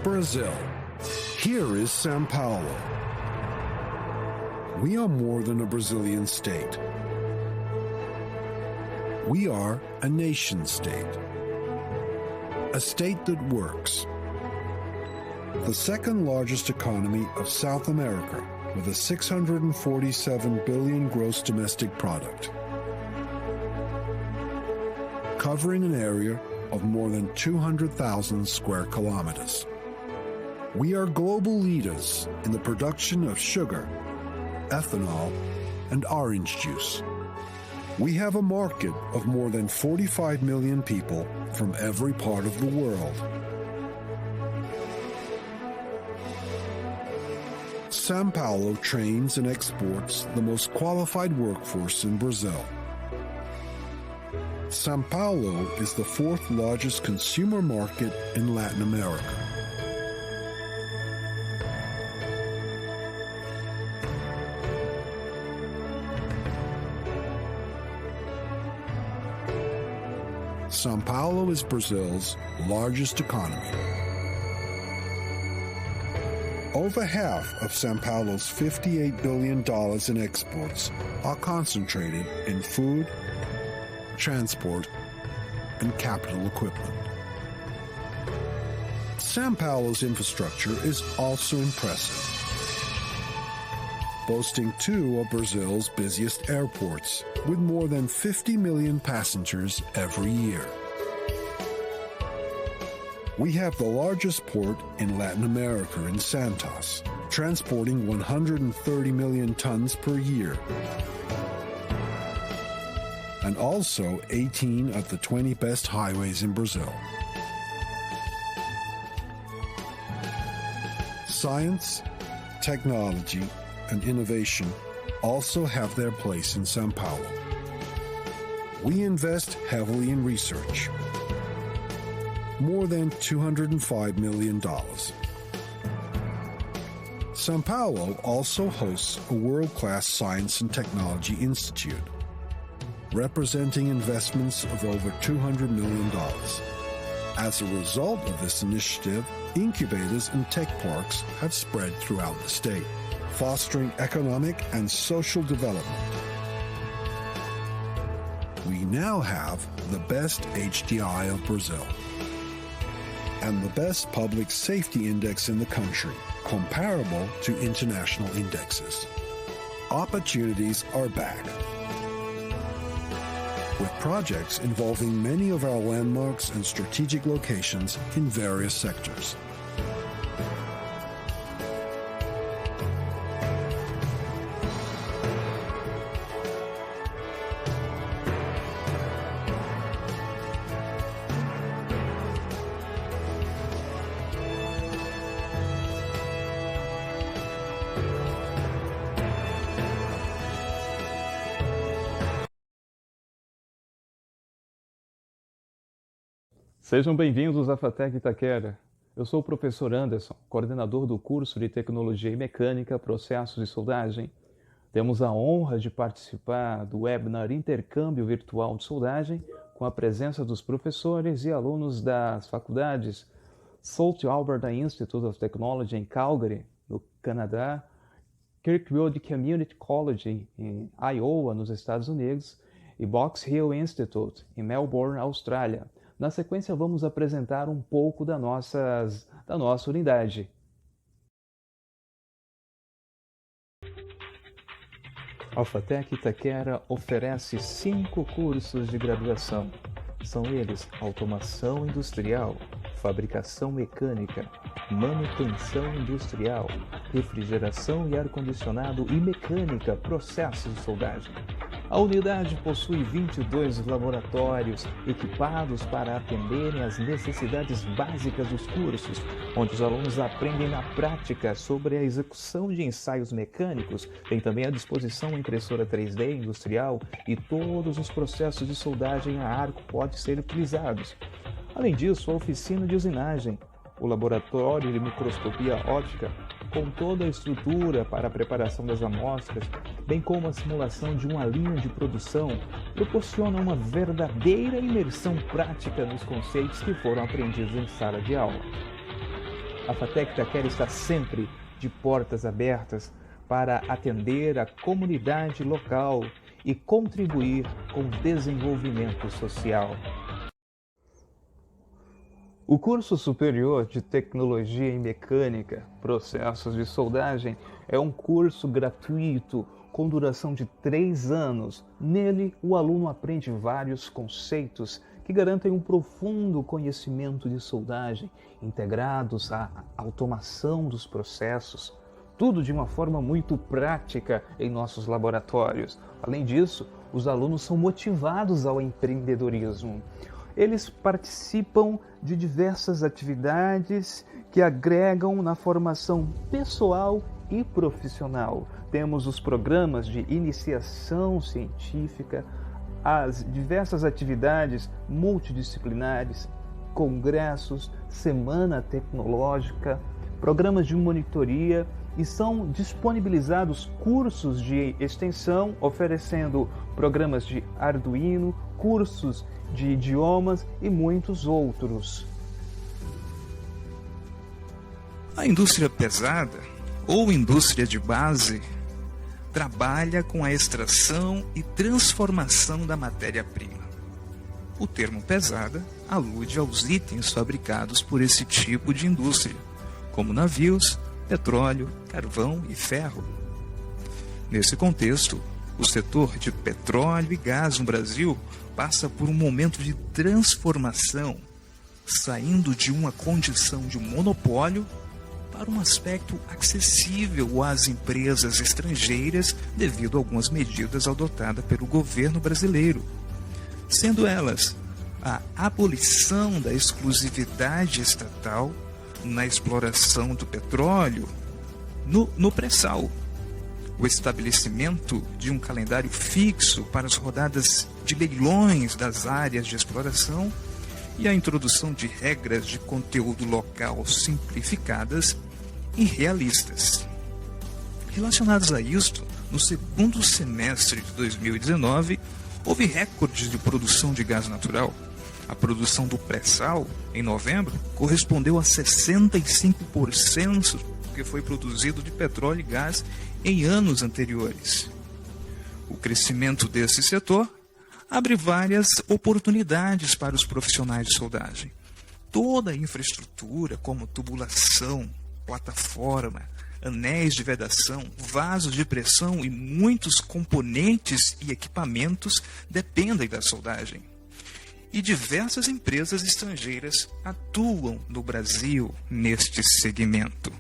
Brazil. Here is São Paulo. We are more than a Brazilian state. We are a nation-state. A state that works. The second largest economy of South America, with a 647 billion gross domestic product, covering an area of more than 200,000 square kilometers. We are global leaders in the production of sugar, ethanol, and orange juice. We have a market of more than 45 million people from every part of the world. São Paulo trains and exports the most qualified workforce in Brazil. São Paulo is the fourth largest consumer market in Latin America. São Paulo is Brazil's largest economy. Over half of São Paulo's $58 billion in exports are concentrated in food, transport, and capital equipment. São Paulo's infrastructure is also impressive, boasting two of Brazil's busiest airports, with more than 50 million passengers every year. We have the largest port in Latin America in Santos, transporting 130 million tons per year, and also 18 of the 20 best highways in Brazil. Science, technology, and innovation also have their place in São Paulo. We invest heavily in research, more than $205 million. São Paulo also hosts a world-class science and technology institute, representing investments of over $200 million. As a result of this initiative, incubators and tech parks have spread throughout the state, fostering economic and social development. We now have the best HDI of Brazil and the best public safety index in the country, comparable to international indexes. Opportunities are back, with projects involving many of our landmarks and strategic locations in various sectors. Sejam bem-vindos à FATEC Itaquera. Eu sou o professor Anderson, coordenador do curso de Tecnologia e Mecânica, Processos e Soldagem. Temos a honra de participar do webinar Intercâmbio Virtual de Soldagem com a presença dos professores e alunos das faculdades Sault Alberta Institute of Technology em Calgary, no Canadá, Kirkwood Community College em Iowa, nos Estados Unidos, e Box Hill Institute em Melbourne, Austrália. Na sequência, vamos apresentar um pouco da nossa unidade. A FATEC Itaquera oferece 5 cursos de graduação. São eles: automação industrial, fabricação mecânica, manutenção industrial, refrigeração e ar-condicionado e mecânica, processos de soldagem. A unidade possui 22 laboratórios equipados para atenderem às necessidades básicas dos cursos, onde os alunos aprendem na prática sobre a execução de ensaios mecânicos, tem também à disposição a impressora 3D industrial e todos os processos de soldagem a arco podem ser utilizados. Além disso, a oficina de usinagem, o laboratório de microscopia óptica, com toda a estrutura para a preparação das amostras, bem como a simulação de uma linha de produção, proporciona uma verdadeira imersão prática nos conceitos que foram aprendidos em sala de aula. A FATEC Itaquera está sempre de portas abertas para atender a comunidade local e contribuir com o desenvolvimento social. O curso superior de Tecnologia em Mecânica, Processos de Soldagem, é um curso gratuito com duração de 3 anos. Nele, o aluno aprende vários conceitos que garantem um profundo conhecimento de soldagem, integrados à automação dos processos, tudo de uma forma muito prática em nossos laboratórios. Além disso, os alunos são motivados ao empreendedorismo. Eles participam de diversas atividades que agregam na formação pessoal e profissional. Temos os programas de iniciação científica, as diversas atividades multidisciplinares, congressos, semana tecnológica, programas de monitoria e são disponibilizados cursos de extensão, oferecendo programas de Arduino, cursos de idiomas e muitos outros. A indústria pesada, ou indústria de base, trabalha com a extração e transformação da matéria-prima. O termo pesada alude aos itens fabricados por esse tipo de indústria, como navios, petróleo, carvão e ferro. Nesse contexto, o setor de petróleo e gás no Brasil passa por um momento de transformação, saindo de uma condição de monopólio para um aspecto acessível às empresas estrangeiras devido a algumas medidas adotadas pelo governo brasileiro, sendo elas a abolição da exclusividade estatal na exploração do petróleo no pré-sal, o estabelecimento de um calendário fixo para as rodadas de leilões das áreas de exploração e a introdução de regras de conteúdo local simplificadas e realistas. Relacionados a isto, no segundo semestre de 2019, houve recordes de produção de gás natural. A produção do pré-sal, em novembro, correspondeu a 65% do que foi produzido de petróleo e gás em anos anteriores. O crescimento desse setor abre várias oportunidades para os profissionais de soldagem. Toda a infraestrutura, como tubulação, plataforma, anéis de vedação, vasos de pressão e muitos componentes e equipamentos dependem da soldagem. E diversas empresas estrangeiras atuam no Brasil neste segmento.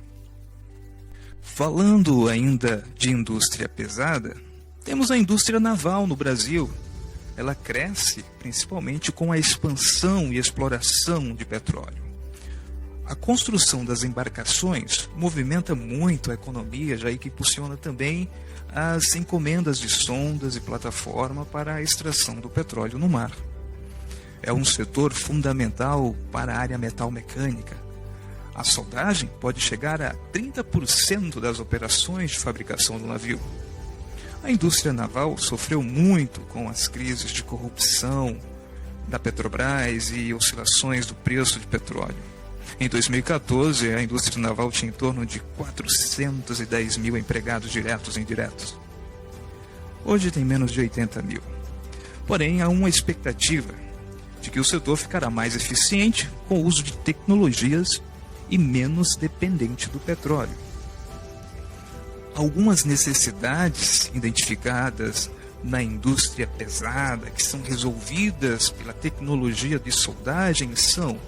Falando ainda de indústria pesada, temos a indústria naval no Brasil. Ela cresce principalmente com a expansão e exploração de petróleo. A construção das embarcações movimenta muito a economia, já que impulsiona também as encomendas de sondas e plataforma para a extração do petróleo no mar. É um setor fundamental para a área metal-mecânica. A soldagem pode chegar a 30% das operações de fabricação do navio. A indústria naval sofreu muito com as crises de corrupção da Petrobras e oscilações do preço de petróleo. Em 2014, a indústria naval tinha em torno de 410 mil empregados diretos e indiretos. Hoje tem menos de 80 mil. Porém, há uma expectativa de que o setor ficará mais eficiente com o uso de tecnologias e menos dependente do petróleo. Algumas necessidades identificadas na indústria pesada que são resolvidas pela tecnologia de soldagem são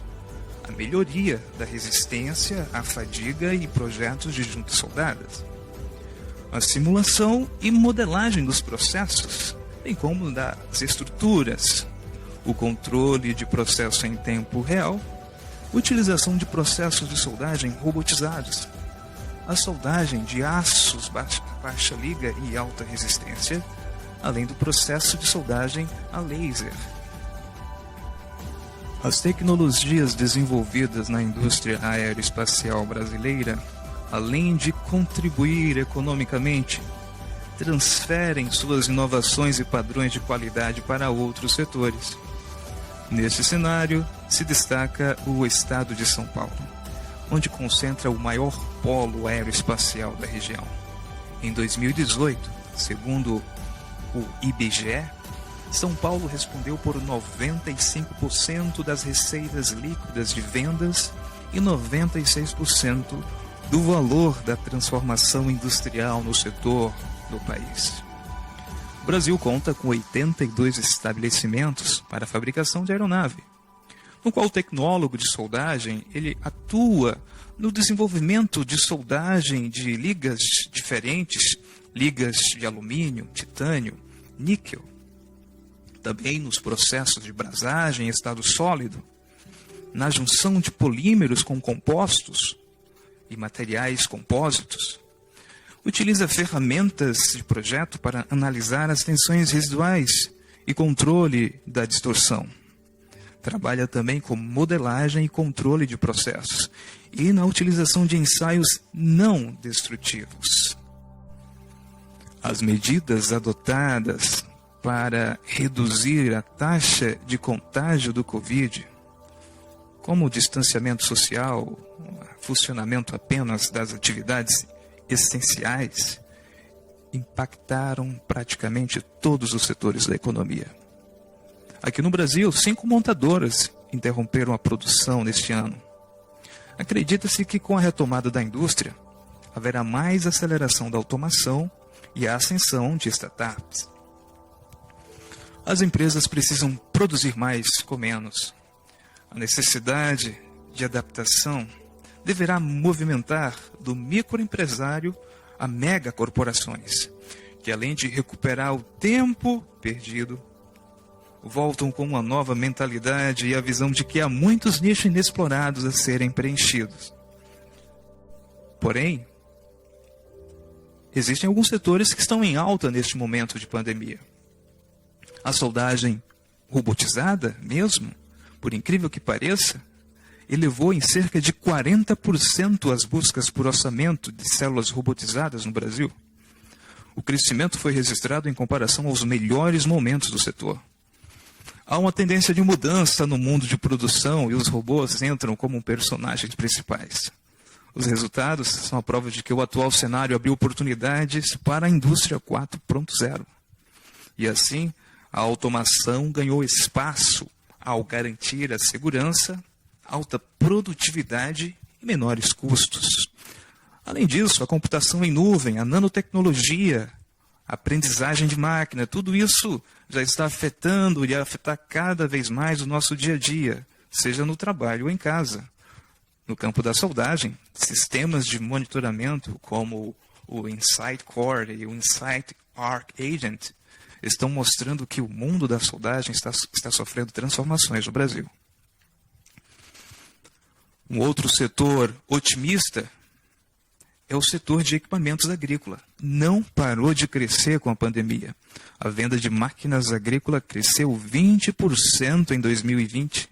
a melhoria da resistência à fadiga e projetos de juntas soldadas, a simulação e modelagem dos processos, bem como das estruturas, o controle de processo em tempo real, utilização de processos de soldagem robotizados, a soldagem de aços baixa liga e alta resistência, além do processo de soldagem a laser. As tecnologias desenvolvidas na indústria aeroespacial brasileira, além de contribuir economicamente, transferem suas inovações e padrões de qualidade para outros setores. Neste cenário, se destaca o estado de São Paulo, onde concentra o maior polo aeroespacial da região. Em 2018, segundo o IBGE, São Paulo respondeu por 95% das receitas líquidas de vendas e 96% do valor da transformação industrial no setor do país. O Brasil conta com 82 estabelecimentos para a fabricação de aeronave, no qual o tecnólogo de soldagem ele atua no desenvolvimento de soldagem de ligas diferentes, ligas de alumínio, titânio, níquel, também nos processos de brasagem em estado sólido, na junção de polímeros com compostos e materiais compósitos. Utiliza ferramentas de projeto para analisar as tensões residuais e controle da distorção. Trabalha também com modelagem e controle de processos e na utilização de ensaios não destrutivos. As medidas adotadas para reduzir a taxa de contágio do Covid, como o distanciamento social, funcionamento apenas das atividades essenciais, impactaram praticamente todos os setores da economia. Aqui no Brasil, 5 montadoras interromperam a produção neste ano. Acredita-se que com a retomada da indústria, haverá mais aceleração da automação e a ascensão de startups. As empresas precisam produzir mais com menos. A necessidade de adaptação deverá movimentar do microempresário a megacorporações, que além de recuperar o tempo perdido, voltam com uma nova mentalidade e a visão de que há muitos nichos inexplorados a serem preenchidos. Porém, existem alguns setores que estão em alta neste momento de pandemia. A soldagem robotizada mesmo, por incrível que pareça, elevou em cerca de 40% as buscas por orçamento de células robotizadas no Brasil. O crescimento foi registrado em comparação aos melhores momentos do setor. Há uma tendência de mudança no mundo de produção e os robôs entram como personagens principais. Os resultados são a prova de que o atual cenário abriu oportunidades para a indústria 4.0. E assim, a automação ganhou espaço ao garantir a segurança, alta produtividade e menores custos. Além disso, a computação em nuvem, a nanotecnologia, a aprendizagem de máquina, tudo isso já está afetando e afetar cada vez mais o nosso dia a dia, seja no trabalho ou em casa. No campo da soldagem, sistemas de monitoramento como o Insight Core e o Insight Arc Agent estão mostrando que o mundo da soldagem está sofrendo transformações no Brasil. Um outro setor otimista é o setor de equipamentos agrícola. Não parou de crescer com a pandemia. A venda de máquinas agrícolas cresceu 20% em 2020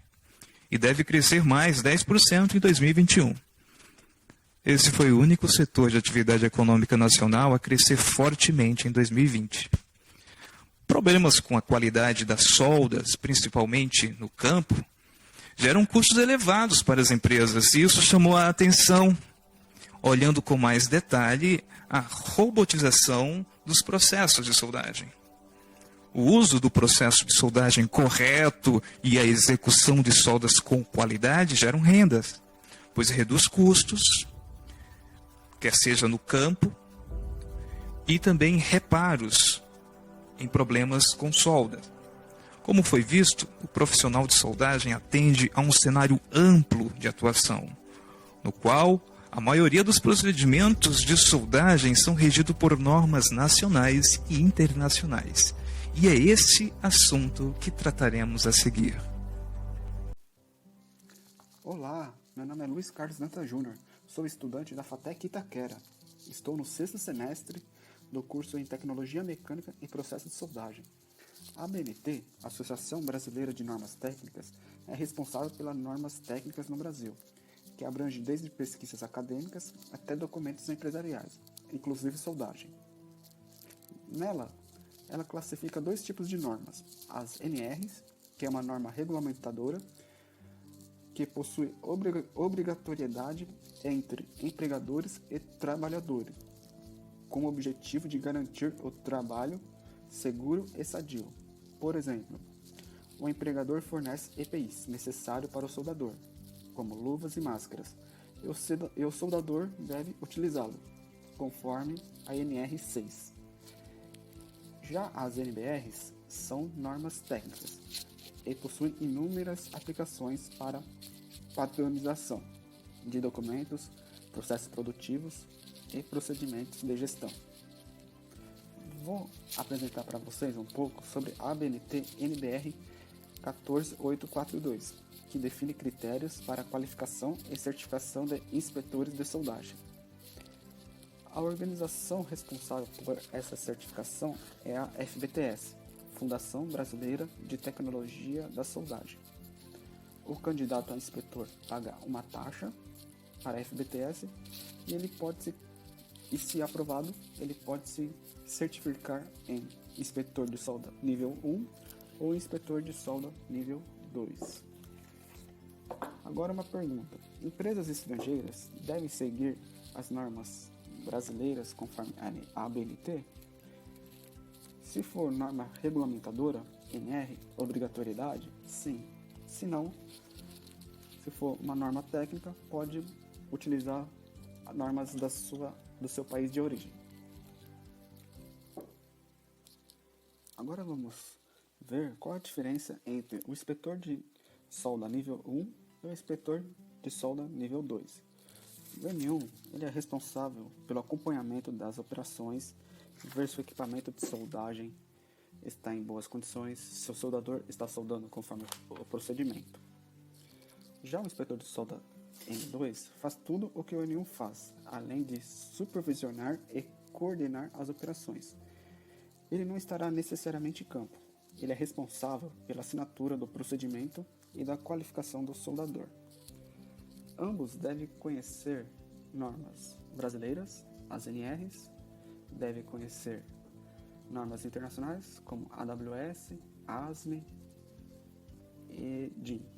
e deve crescer mais 10% em 2021. Esse foi o único setor de atividade econômica nacional a crescer fortemente em 2020. Problemas com a qualidade das soldas, principalmente no campo, geram custos elevados para as empresas, e isso chamou a atenção, olhando com mais detalhe a robotização dos processos de soldagem. O uso do processo de soldagem correto e a execução de soldas com qualidade geram rendas, pois reduz custos, quer seja no campo, e também reparos em problemas com solda. Como foi visto, o profissional de soldagem atende a um cenário amplo de atuação, no qual a maioria dos procedimentos de soldagem são regidos por normas nacionais e internacionais. E é esse assunto que trataremos a seguir. Olá, meu nome é Luiz Carlos Dantas Júnior, sou estudante da FATEC Itaquera. Estou no 6º semestre do curso em Tecnologia Mecânica e Processos de Soldagem. A ABNT, Associação Brasileira de Normas Técnicas, é responsável pelas normas técnicas no Brasil, que abrange desde pesquisas acadêmicas até documentos empresariais, inclusive soldagem. Nela, ela classifica 2 tipos de normas, as NRs, que é uma norma regulamentadora, que possui obrigatoriedade entre empregadores e trabalhadores, com o objetivo de garantir o trabalho seguro e sadio. Por exemplo, o empregador fornece EPIs necessários para o soldador, como luvas e máscaras, e o soldador deve utilizá-lo, conforme a NR6. Já as NBRs são normas técnicas e possuem inúmeras aplicações para padronização de documentos, processos produtivos e procedimentos de gestão. Vou apresentar para vocês um pouco sobre a ABNT NBR 14842, que define critérios para a qualificação e certificação de inspetores de soldagem. A organização responsável por essa certificação é a FBTS, Fundação Brasileira de Tecnologia da Soldagem. O candidato a inspetor paga uma taxa para a FBTS e se aprovado, ele pode se certificar em inspetor de solda nível 1 ou inspetor de solda nível 2. Agora uma pergunta: empresas estrangeiras devem seguir as normas brasileiras conforme a ABNT? Se for norma regulamentadora, NR, obrigatoriedade, sim. Se não, se for uma norma técnica, pode utilizar normas do seu país de origem. Agora vamos ver qual a diferença entre o inspetor de solda nível 1 e o inspetor de solda nível 2. O N1 ele é responsável pelo acompanhamento das operações, ver se o equipamento de soldagem está em boas condições, se o soldador está soldando conforme o procedimento. Já o inspetor de solda N2 faz tudo o que o N1 faz, além de supervisionar e coordenar as operações. Ele não estará necessariamente em campo. Ele é responsável pela assinatura do procedimento e da qualificação do soldador. Ambos devem conhecer normas brasileiras, as NRs, devem conhecer normas internacionais como AWS, ASME e DIN.